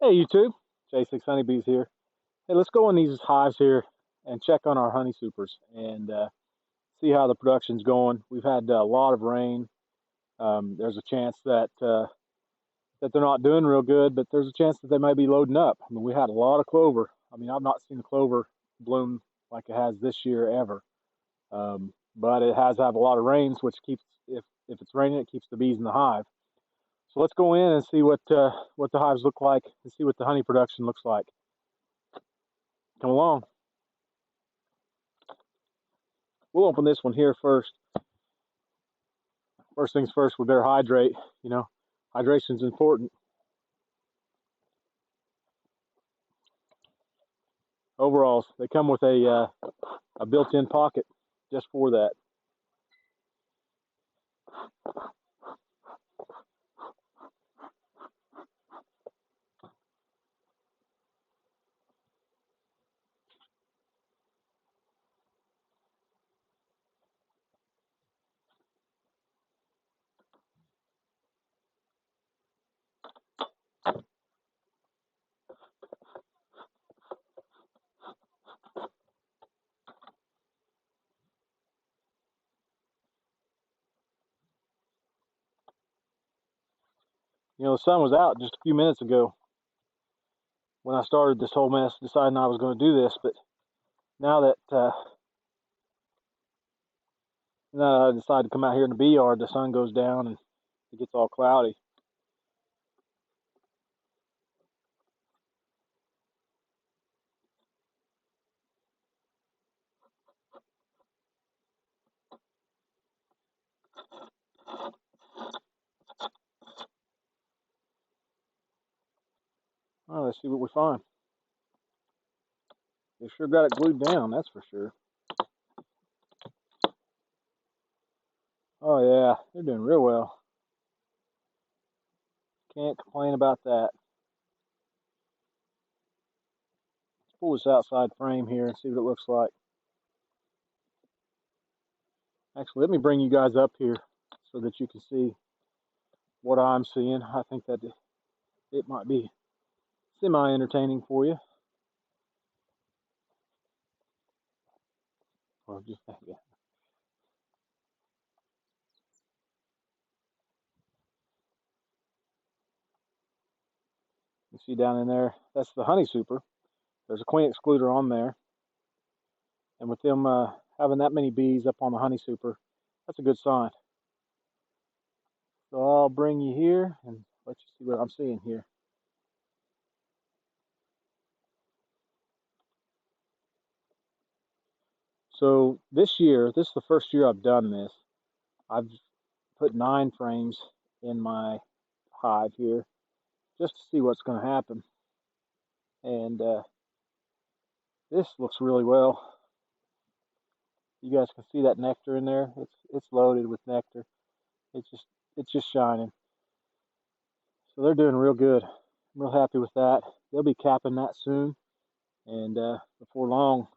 Hey YouTube, J6 Honeybees here. Hey, let's go in these hives here and check on our honey supers and see how the production's going. We've had a lot of rain. There's a chance that they're not doing real good, but there's a chance that they might be loading up. I mean, we had a lot of clover. I mean, I've not seen the clover bloom like it has this year ever. But it has had a lot of rains, which keeps, if it's raining, it keeps the bees in the hive. So let's go in and see what the hives look like and see what the honey production looks like. Come along. We'll open this one here first. First things first, we better hydrate. You know, hydration's important. Overalls, they come with a built-in pocket just for that. You know, the sun was out just a few minutes ago when I started this whole mess, deciding I was going to do this. But now that I decided to come out here in the bee yard, the sun goes down and it gets all cloudy. All right, let's see what we find. They sure got it glued down, that's for sure. Oh yeah, they're doing real well. Can't complain about that. Let's pull this outside frame here and see what it looks like. Actually, let me bring you guys up here so that you can see what I'm seeing. I think that it might be semi-entertaining for you. Or just, yeah. You see down in there, that's the honey super. There's a queen excluder on there. And with them having that many bees up on the honey super, that's a good sign. So I'll bring you here and let you see what I'm seeing here. So this year, this is the first year I've done this. I've put 9 frames in my hive here just to see what's going to happen. And this looks really well. You guys can see that nectar in there. It's loaded with nectar. It's just shining. So they're doing real good. I'm real happy with that. They'll be capping that soon, and before long,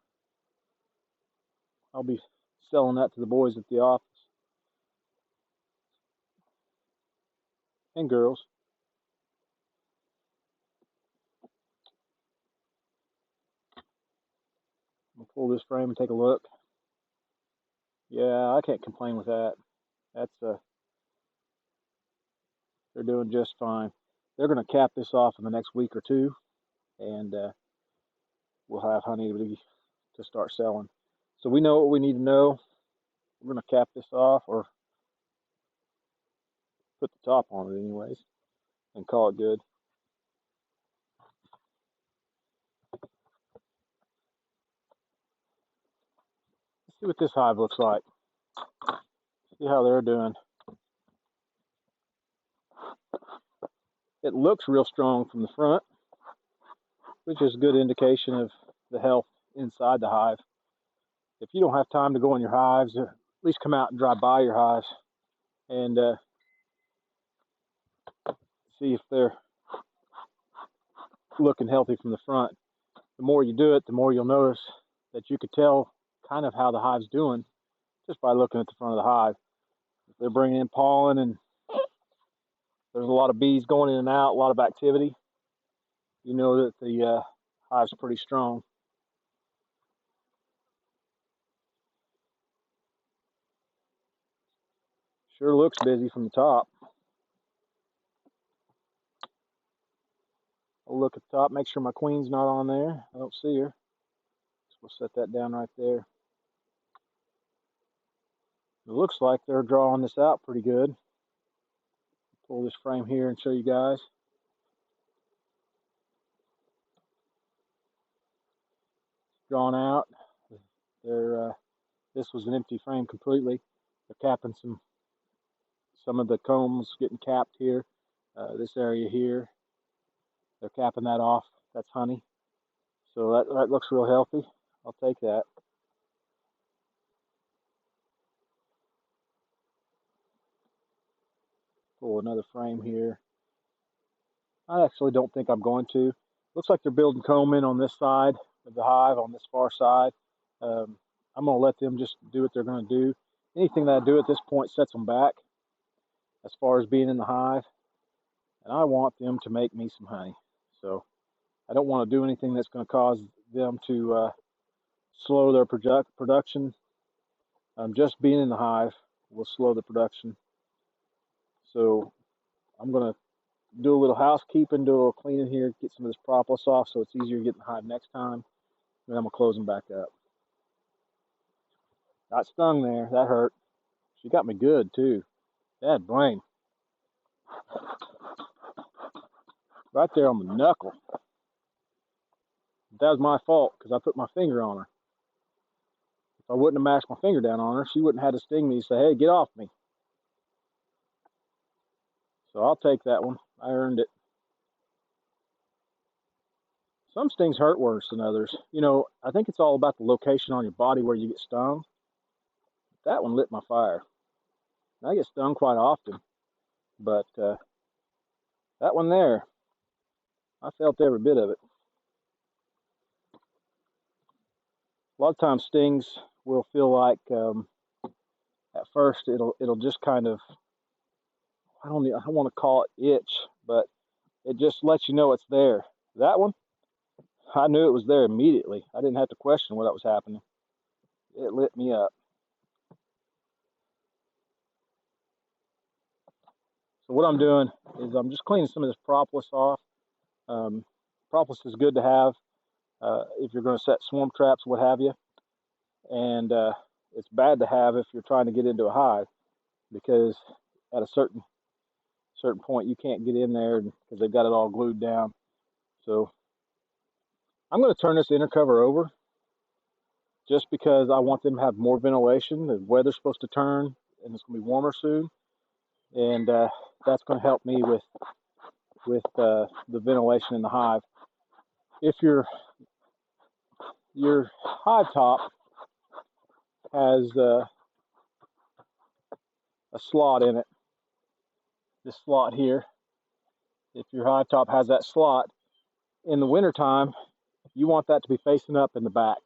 I'll be selling that to the boys at the office and girls. I'll pull this frame and take a look. Yeah, I can't complain with that. That's they're doing just fine. They're going to cap this off in the next week or two, and we'll have honey to start selling. So we know what we need to know. We're going to cap this off, or put the top on it anyways, and call it good. Let's see what this hive looks like. See how they're doing. It looks real strong from the front, which is a good indication of the health inside the hive. If you don't have time to go in your hives, at least come out and drive by your hives and see if they're looking healthy from the front. The more you do it, the more you'll notice that you could tell kind of how the hive's doing just by looking at the front of the hive. If they're bringing in pollen and there's a lot of bees going in and out, a lot of activity, you know that the hive's pretty strong. Sure looks busy from the top. I'll look at the top, make sure my queen's not on there. I don't see her. So we'll set that down right there. It looks like they're drawing this out pretty good. Pull this frame here and show you guys. Drawn out. They're this was an empty frame completely. They're capping some of the combs getting capped here. This area here, they're capping that off. That's honey. So that looks real healthy. I'll take that. Pull another frame here. I actually don't think I'm going to. Looks like they're building comb in on this side of the hive, on this far side. I'm going to let them just do what they're going to do. Anything that I do at this point sets them back as far as being in the hive. And I want them to make me some honey. So I don't want to do anything that's going to cause them to slow their production. Just being in the hive will slow the production. So I'm going to do a little housekeeping, do a little cleaning here, get some of this propolis off so it's easier to get in the hive next time. Then I'm going to close them back up. Got stung there. That hurt. She got me good, too. Dad blame. Right there on the knuckle. That was my fault because I put my finger on her. If I wouldn't have mashed my finger down on her, she wouldn't have had to sting me and say, hey, get off me. So I'll take that one. I earned it. Some stings hurt worse than others. You know, I think it's all about the location on your body where you get stung. That one lit my fire. I get stung quite often, but that one there, I felt every bit of it. A lot of times stings will feel like at first it'll just kind of, I don't want to call it itch, but it just lets you know it's there. That one, I knew it was there immediately. I didn't have to question what was happening. It lit me up. So what I'm doing is I'm just cleaning some of this propolis off. Propolis is good to have if you're going to set swarm traps, what have you. And it's bad to have if you're trying to get into a hive, because at a certain point you can't get in there because they've got it all glued down. So I'm going to turn this inner cover over just because I want them to have more ventilation. The weather's supposed to turn and it's going to be warmer soon, and that's going to help me with the ventilation in the hive. If your hive top has a slot in it, this slot here, if your hive top has that slot, in the wintertime, you want that to be facing up in the back.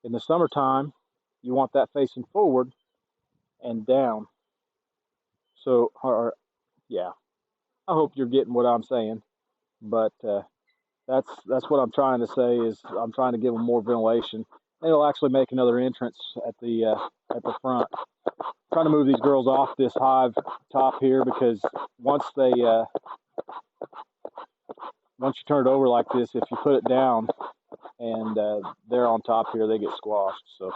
In the summertime, you want that facing forward and down. So, yeah, I hope you're getting what I'm saying, but that's what I'm trying to say, is I'm trying to give them more ventilation. And it'll actually make another entrance at the front. I'm trying to move these girls off this hive top here, because once you turn it over like this, if you put it down and they're on top here, they get squashed. So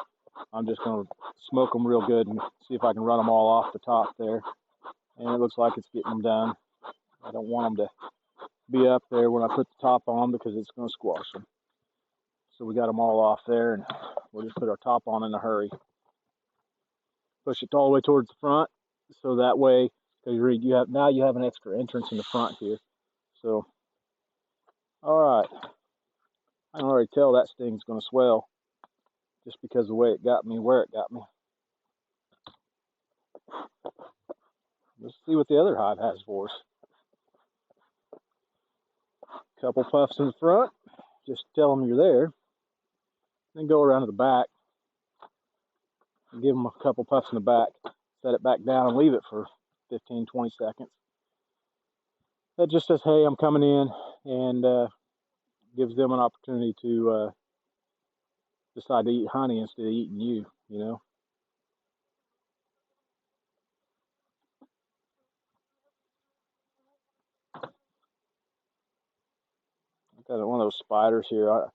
I'm just going to smoke them real good and see if I can run them all off the top there. And it looks like it's getting them done. I don't want them to be up there when I put the top on, because it's going to squash them. So we got them all off there, and we'll just put our top on in a hurry. Push it all the way towards the front, so that way, because you have an extra entrance in the front here. So, all right, I can already tell that sting's going to swell just because of the way it got me, where it got me. Let's see what the other hive has for us. Couple puffs in the front, just tell them you're there. Then go around to the back and give them a couple puffs in the back. Set it back down and leave it for 15-20 seconds. That just says, hey, I'm coming in. and gives them an opportunity to decide to eat honey instead of eating you, you know. I've got one of those spiders here.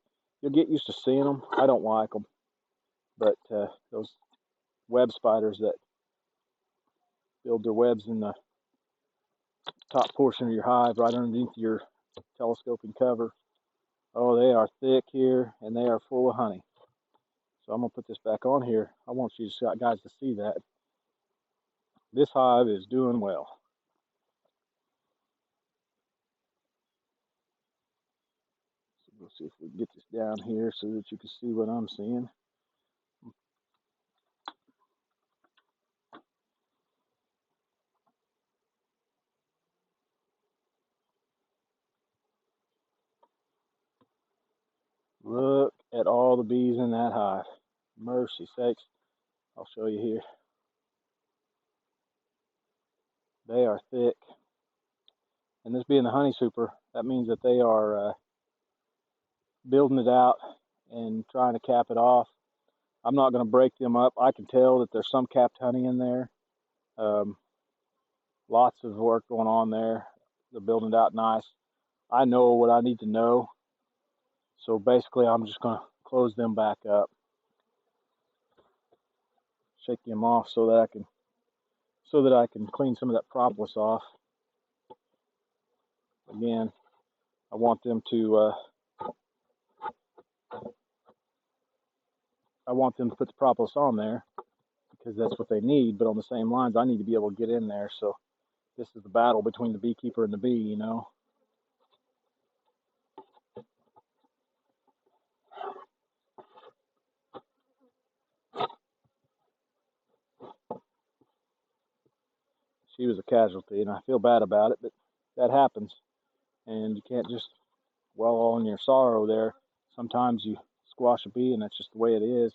You'll get used to seeing them. I don't like them, but those web spiders that build their webs in the top portion of your hive right underneath your telescoping cover. Oh, they are thick here, and they are full of honey. So I'm going to put this back on here. I want you guys to see that. This hive is doing well. So we'll see if we can get this down here so that you can see what I'm seeing. Look at all the bees in that hive. Mercy sakes. I'll show you here. They are thick. And this being the honey super, that means that they are building it out and trying to cap it off. I'm not going to break them up. I can tell that there's some capped honey in there. Lots of work going on there. They're building it out nice. I know what I need to know. So basically, I'm just going to close them back up, shake them off so that I can clean some of that propolis off. Again, I want them to put the propolis on there because that's what they need. But on the same lines, I need to be able to get in there. So this is the battle between the beekeeper and the bee, you know. She was a casualty, and I feel bad about it, but that happens. And you can't just dwell on your sorrow there. Sometimes you squash a bee, and that's just the way it is.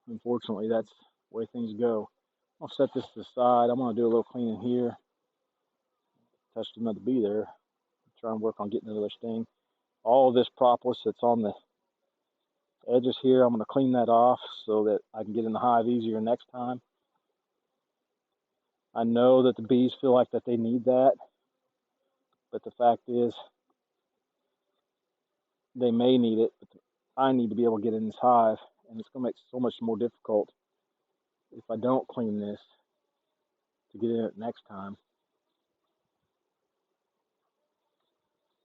Unfortunately, that's the way things go. I'll set this to the side. I'm going to do a little cleaning here. Touched another bee there. Try and work on getting another sting. All of this propolis that's on the edges here, I'm going to clean that off so that I can get in the hive easier next time. I know that the bees feel like that they need that, but the fact is they may need it, but I need to be able to get in this hive, and it's going to make it so much more difficult if I don't clean this to get in it next time.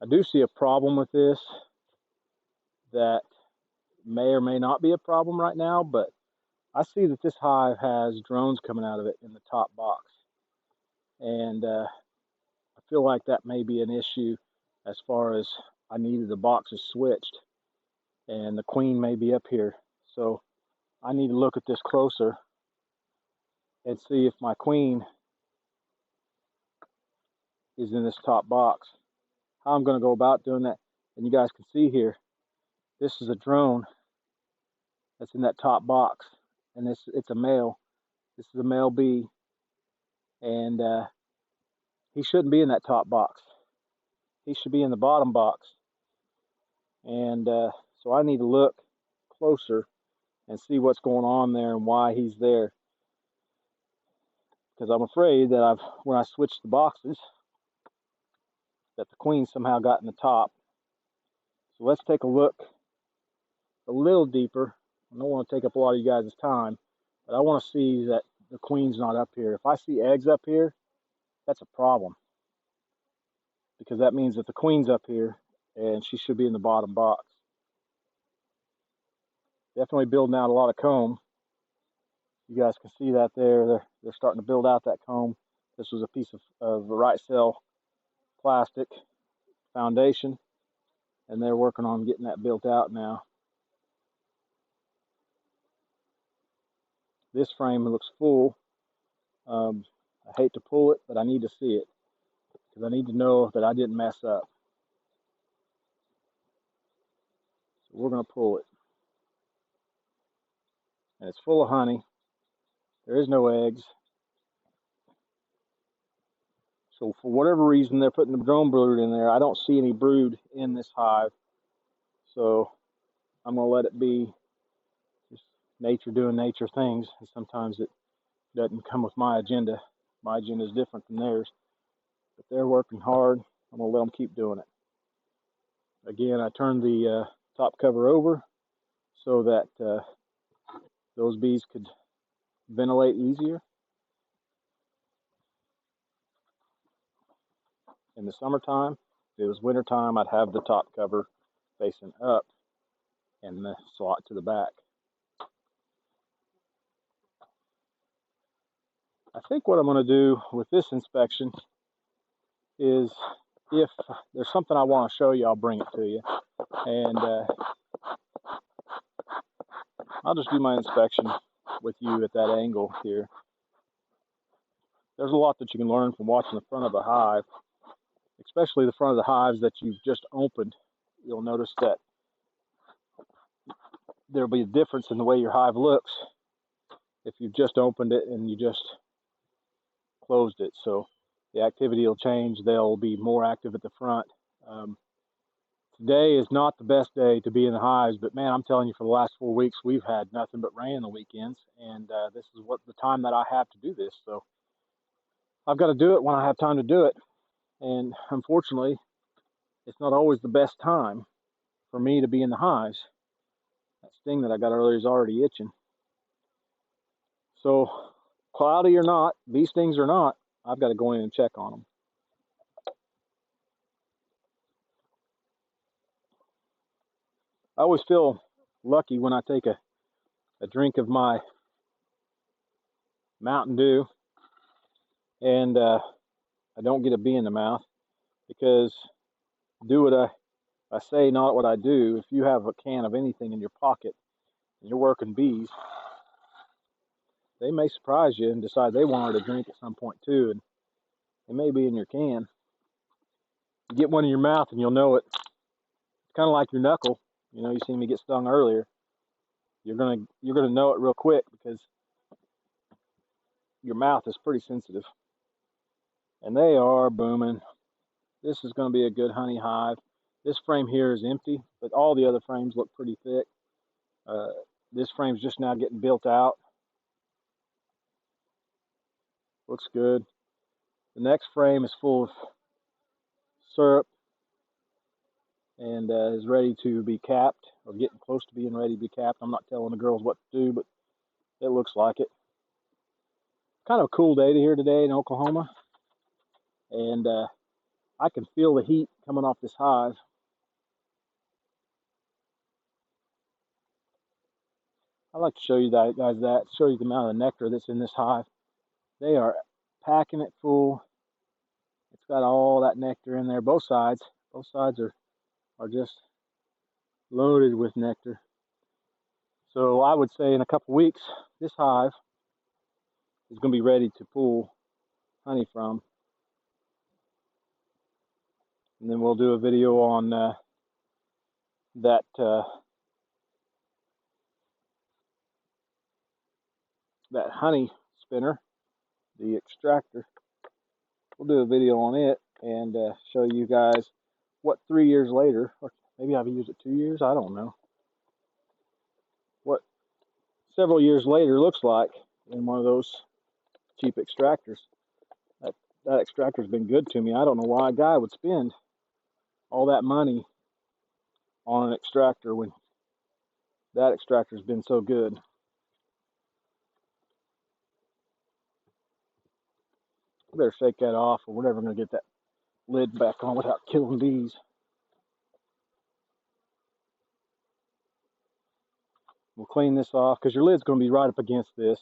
I do see a problem with this that may or may not be a problem right now, but I see that this hive has drones coming out of it in the top box. And I feel like that may be an issue as far as I needed the boxes switched. And the queen may be up here. So I need to look at this closer and see if my queen is in this top box. How I'm going to go about doing that. And you guys can see here, this is a drone that's in that top box. And it's a male. This is a male bee. And he shouldn't be in that top box. He should be in the bottom box. And so I need to look closer and see what's going on there and why he's there. Because I'm afraid that when I switched the boxes, that the queen somehow got in the top. So let's take a look a little deeper. I don't want to take up a lot of you guys' time, but I want to see that the queen's not up here. If I see eggs up here, that's a problem. Because that means that the queen's up here and she should be in the bottom box. Definitely building out a lot of comb. You guys can see that there. They're starting to build out that comb. This was a piece of right cell plastic foundation, and they're working on getting that built out now. This frame looks full. I hate to pull it, but I need to see it because I need to know that I didn't mess up. So we're going to pull it. And it's full of honey. There is no eggs. So for whatever reason, they're putting the drone brood in there. I don't see any brood in this hive. So I'm going to let it be just nature doing nature things. And sometimes it doesn't come with my agenda. My agenda is different than theirs. But they're working hard. I'm going to let them keep doing it. Again, I turned the top cover over so that those bees could ventilate easier. In the summertime, if it was wintertime, I'd have the top cover facing up and the slot to the back. I think what I'm going to do with this inspection is, if there's something I want to show you, I'll bring it to you. And I'll just do my inspection with you at that angle here. There's a lot that you can learn from watching the front of a hive, especially the front of the hives that you've just opened. You'll notice that there'll be a difference in the way your hive looks if you've just opened it and you just closed it. So the activity will change. They'll be more active at the front. Today is not the best day to be in the hives, but man, I'm telling you, for the last 4 weeks, we've had nothing but rain on the weekends, and this is what the time that I have to do this. So I've got to do it when I have time to do it. And unfortunately, it's not always the best time for me to be in the hives. That sting that I got earlier is already itching. So cloudy or not, bee stings or not, I've got to go in and check on them. I always feel lucky when I take a drink of my Mountain Dew and I don't get a bee in the mouth, because do what I say, not what I do. If you have a can of anything in your pocket and you're working bees, they may surprise you and decide they want her to drink at some point too, and it may be in your can. You get one in your mouth and you'll know it. It's kind of like your knuckle. You know, you seen me get stung earlier. You're gonna know it real quick, because your mouth is pretty sensitive. And they are booming. This is going to be a good honey hive. This frame here is empty, but all the other frames look pretty thick. This frame's just now getting built out. Looks good. The next frame is full of syrup and is ready to be capped, or getting close to being ready to be capped. I'm not telling the girls what to do, but it looks like it. Kind of a cool day here today in Oklahoma, and I can feel the heat coming off this hive. I'd like to show you guys that, show you the amount of nectar that's in this hive. They are packing it full. It's got all that nectar in there, both sides. Both sides are just loaded with nectar. So I would say in a couple weeks, this hive is going to be ready to pull honey from. And then we'll do a video on that honey spinner, the extractor. We'll do a video on it and show you guys what 3 years later, or maybe I've used it 2 years, I don't know, what several years later looks like in one of those cheap extractors. That extractor's been good to me. I don't know why a guy would spend all that money on an extractor when that extractor's been so good. I better shake that off, or we're never going to get that lid back on without killing bees. We'll clean this off, because your lid's going to be right up against this.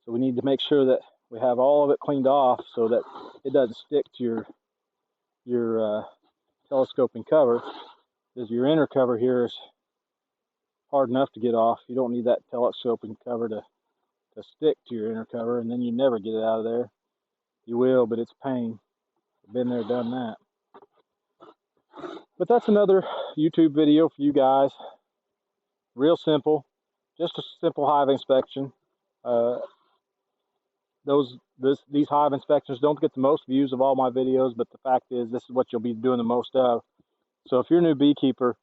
So we need to make sure that we have all of it cleaned off so that it doesn't stick to your telescoping cover, because your inner cover here is hard enough to get off. You don't need that telescoping cover to stick to your inner cover, and then you never get it out of there. You will, but it's pain. I've been there, done that. But that's another YouTube video for you guys. Real simple. Just a simple hive inspection. these hive inspections don't get the most views of all my videos, but the fact is this is what you'll be doing the most of. So if you're a new beekeeper,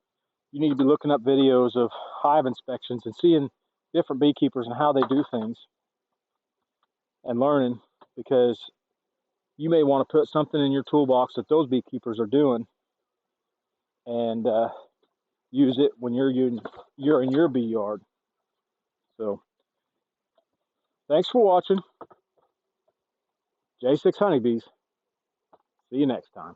you need to be looking up videos of hive inspections and seeing different beekeepers and how they do things and learning, because you may want to put something in your toolbox that those beekeepers are doing and use it when you're in your bee yard. So thanks for watching. J6 Honeybees. See you next time.